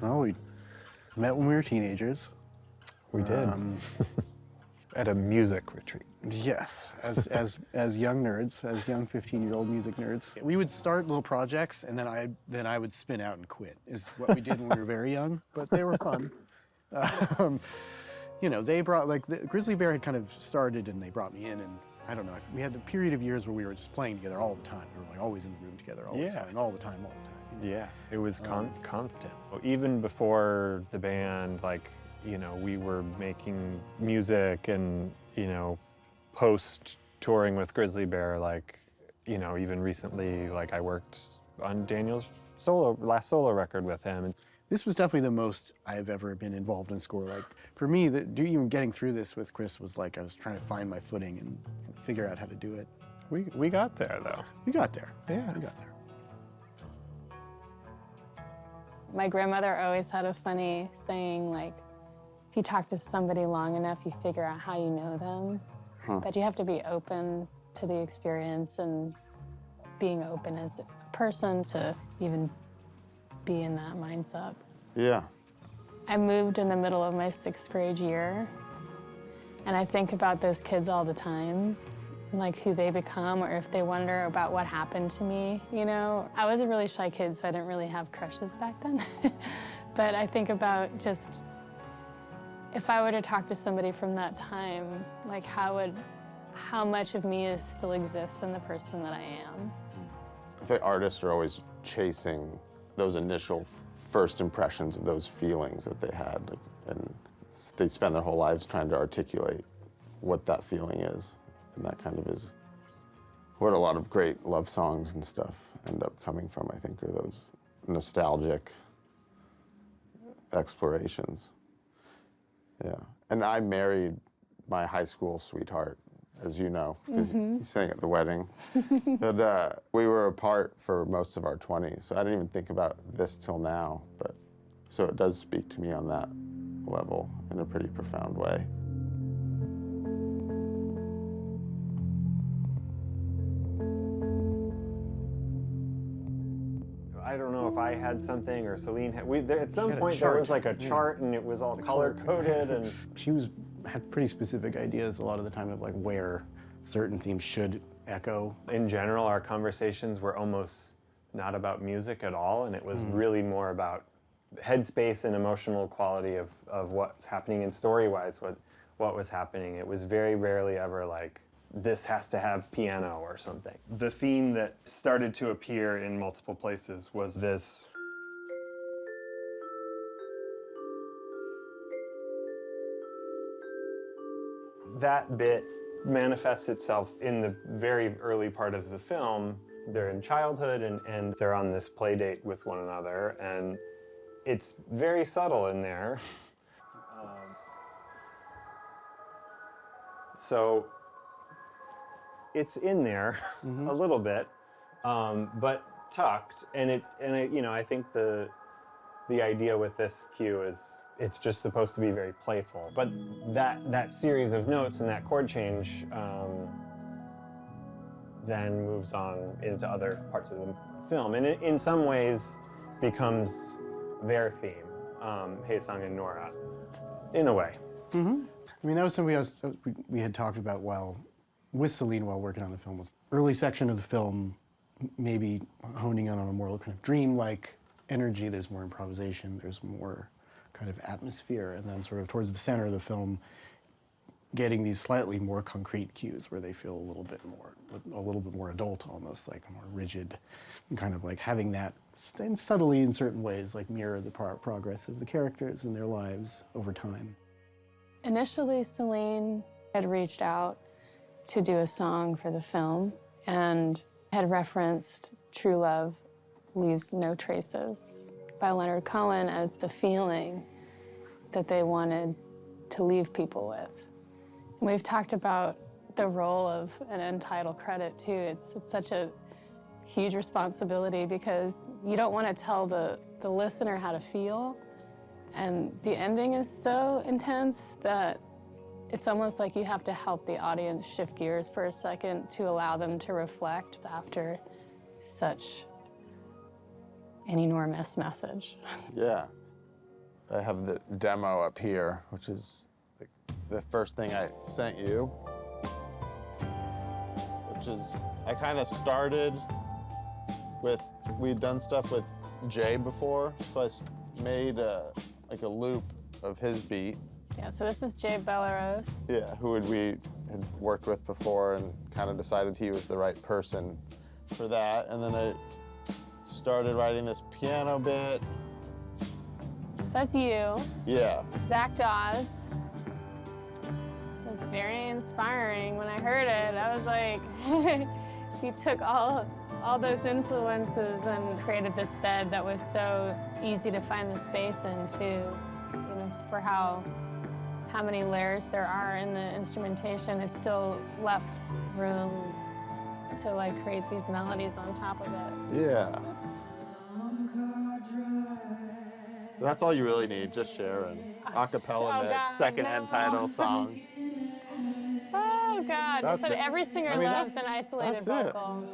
Well, we met when we were teenagers. We did. At a music retreat. Yes, as young nerds, as young 15-year-old music nerds. We would start little projects, and then I would spin out and quit, is what we did when we were very young, but they were fun. You know, they brought, like, the Grizzly Bear had kind of started, and they brought me in, and I don't know, we had the period of years where we were just playing together all the time. We were like always in the room together all the time, all the time. Yeah, it was constant. Even before the band, like, you know, we were making music and, you know, post-touring with Grizzly Bear, like, you know, even recently, like, I worked on Daniel's last solo record with him. This was definitely the most I've ever been involved in score. Like, for me, even getting through this with Chris was like I was trying to find my footing and figure out how to do it. We got there, though. We got there. Yeah. We got there. My grandmother always had a funny saying, like, if you talk to somebody long enough, you figure out how you know them. But you have to be open to the experience and being open as a person to even be in that mindset. Yeah. I moved in the middle of my 6th grade year, and I think about those kids all the time, like who they become or if they wonder about what happened to me, you know? I was a really shy kid, so I didn't really have crushes back then. But I think about just, if I were to talk to somebody from that time, like how much of me still exists in the person that I am? I think artists are always chasing those initial first impressions of those feelings that they had, like, and they spend their whole lives trying to articulate what that feeling is, and that kind of is what a lot of great love songs and stuff end up coming from, I think, are those nostalgic explorations. Yeah, and I married my high school sweetheart, as you know, because you sang at the wedding. But we were apart for most of our 20s, so I didn't even think about this till now. But so it does speak to me on that level in a pretty profound way. I don't know if I had something or Celine had. At some had a point there was chart. like a chart and it was all color-coded and... She had pretty specific ideas a lot of the time of like where certain themes should echo. In general, our conversations were almost not about music at all, and it was really more about headspace and emotional quality of what's happening, and story-wise what was happening. It was very rarely ever like, this has to have piano or something. The theme that started to appear in multiple places was this. That bit manifests itself in the very early part of the film. They're in childhood and they're on this play date with one another, and it's very subtle in there. So it's in there a little bit, but tucked, and you know, I think the idea with this cue is it's just supposed to be very playful. But that series of notes and that chord change then moves on into other parts of the film, and it in some ways becomes their theme, Haesung and Nora, in a way. I mean, that was something we had talked about with Celine while working on the film. Was early section of the film, maybe honing in on a more kind of dream-like energy. There's more improvisation. There's more kind of atmosphere, and then sort of towards the center of the film, getting these slightly more concrete cues where they feel a little bit more adult, almost like more rigid, and kind of like having that subtly in certain ways like mirror the progress of the characters and their lives over time. Initially, Celine had reached out to do a song for the film and had referenced True Love Leaves No Traces by Leonard Cohen as the feeling that they wanted to leave people with. And we've talked about the role of an end title credit too. It's such a huge responsibility because you don't want to tell the listener how to feel, and the ending is so intense that it's almost like you have to help the audience shift gears for a second to allow them to reflect after such an enormous message. Yeah, I have the demo up here, which is the first thing I sent you, which is, I kind of started with, we'd done stuff with Jay before, so I made like a loop of his beat. Yeah, so this is Jay Belleros. Yeah, who we had worked with before and kind of decided he was the right person for that. And then I started writing this piano bit. So that's you, Yeah. Zach Dawes. It was very inspiring when I heard it. I was like, he took all those influences and created this bed that was so easy to find the space into, you know, for how many layers there are in the instrumentation. It still left room to like create these melodies on top of it. Yeah. That's all you really need, just Sharon. Acapella Oh, mix, God, second no. end title song. Oh God, That's just what it. every singer I mean, loves an that's isolated it. vocal.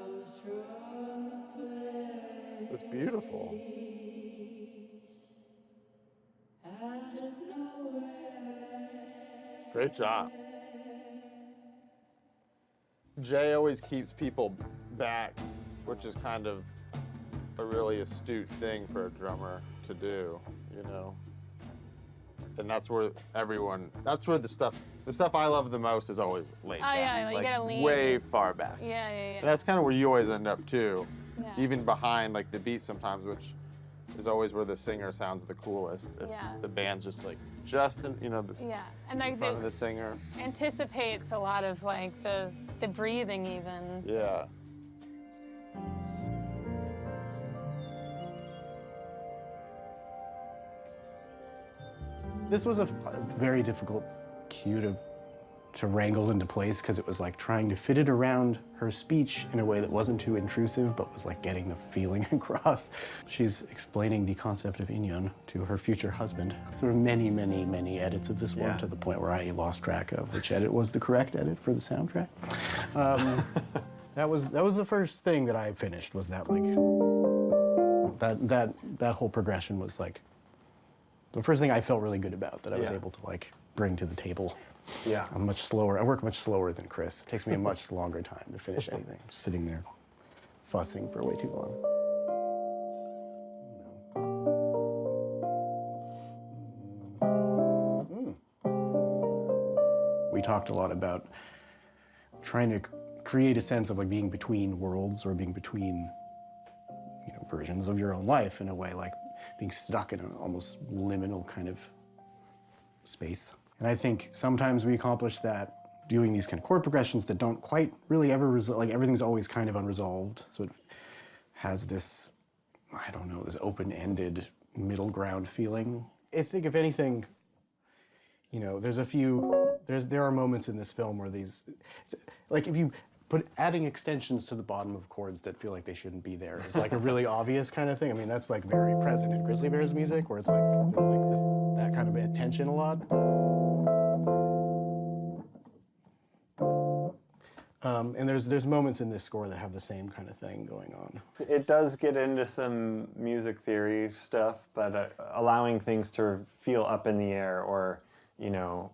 It's beautiful. Great job. Jay always keeps people back, which is kind of a really astute thing for a drummer to do, you know? And that's where that's where the stuff I love the most is always laid back. Yeah, you gotta lean. way far back. Yeah. And that's kind of where you always end up too, Yeah. even behind like the beat sometimes, which is always where the singer sounds the coolest. If Yeah. the band's just like, you know, this Yeah, and in like front of the it singer. anticipates a lot of like the breathing even. Yeah. This was a very difficult cue to wrangle into place because it was like trying to fit it around her speech in a way that wasn't too intrusive, but was like getting the feeling across. She's explaining the concept of Inyon to her future husband. There were many, many, many edits of this one Yeah. to the point where I lost track of which edit was the correct edit for the soundtrack. That was the first thing that I finished, was that like that whole progression was like the first thing I felt really good about, that I was Yeah. able to like bring to the table. Yeah. I'm much slower. I work much slower than Chris. It takes me a much longer time to finish anything. Just sitting there fussing for way too long. We talked a lot about trying to create a sense of like being between worlds, or being between, you know, versions of your own life in a way, like being stuck in an almost liminal kind of space. And I think sometimes we accomplish that doing these kind of chord progressions that don't quite really ever resolve, like everything's always kind of unresolved. So it has this, I don't know, this open-ended middle ground feeling. I think if anything, you know, there are moments in this film where like if you put adding extensions to the bottom of chords that feel like they shouldn't be there is like a really obvious kind of thing. I mean, that's like very present in Grizzly Bear's music, where it's like, there's like that kind of attention a lot. And there's moments in this score that have the same kind of thing going on. It does get into some music theory stuff, but allowing things to feel up in the air, or, you know,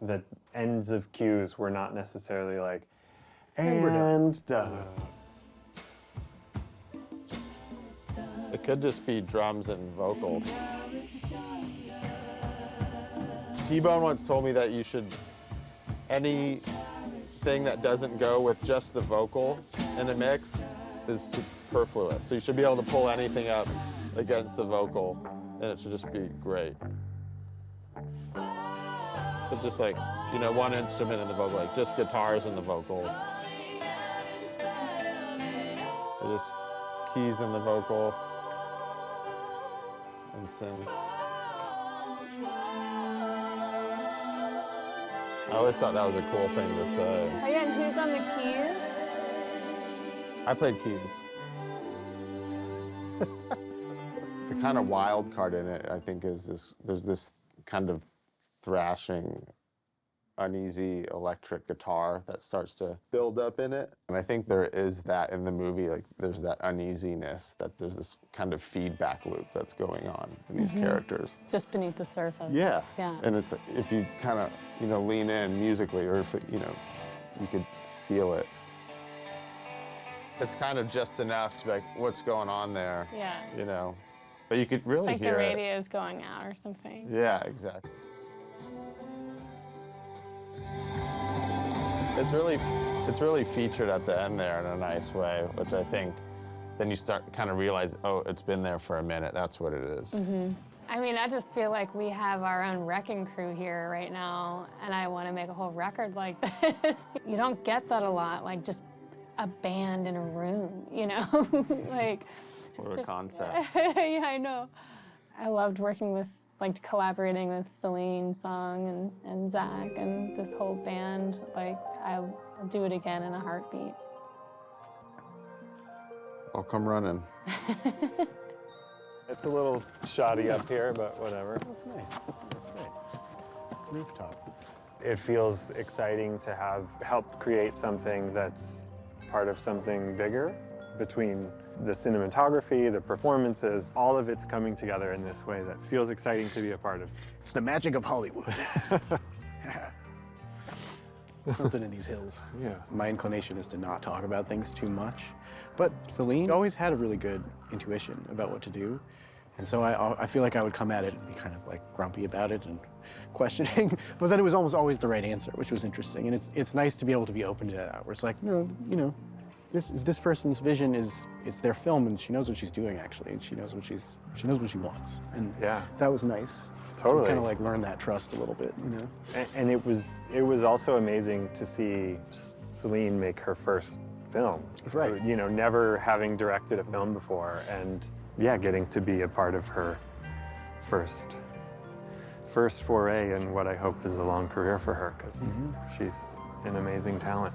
the ends of cues were not necessarily like, and done. It could just be drums and vocal. T-Bone once told me that you should, anything that doesn't go with just the vocal in a mix is superfluous. So you should be able to pull anything up against the vocal, and it should just be great. So just like, you know, one instrument in the vocal, like just guitars in the vocal. Or just keys in the vocal and synths. I always thought that was a cool thing to say. Oh yeah, and who's on the keys? I played keys. The kind of wild card in it, I think, is there's this kind of thrashing uneasy electric guitar that starts to build up in it. And I think there is that in the movie, like there's that uneasiness, that there's this kind of feedback loop that's going on in these characters. Just beneath the surface. Yeah. Yeah. And it's, if you kind of, lean in musically, or if, you could feel it. It's kind of just enough to be like, what's going on there? Yeah. But you could It's really like hear the it. radio's going out or something. Yeah, exactly. It's really featured at the end there in a nice way, which I think then you start kind of realize, oh, it's been there for a minute. That's what it is. I mean, I just feel like we have our own wrecking crew here right now, and I want to make a whole record like this. You don't get that a lot, like just a band in a room, like. What a concept. Yeah, I know. I loved working with, like, collaborating with Celine Song and Zach and this whole band. Like, I'll do it again in a heartbeat. I'll come running. It's a little shoddy up here, but whatever. That's nice. That's great. Rooftop. It feels exciting to have helped create something that's part of something bigger. Between the cinematography, the performances, all of it's coming together in this way that feels exciting to be a part of. It's the magic of Hollywood. Something in these hills. Yeah. My inclination is to not talk about things too much, but Celine always had a really good intuition about what to do. And so I feel like I would come at it and be kind of like grumpy about it and questioning, but then it was almost always the right answer, which was interesting. And it's nice to be able to be open to that, where it's like, this person's vision it's their film, and she knows what she's doing actually, and she knows what she wants. And Yeah. that was nice. Totally. Kind of like learn that trust a little bit, And it was also amazing to see Celine make her first film. Right. Never having directed a film before, and yeah, getting to be a part of her first foray in what I hope is a long career for her, because she's an amazing talent.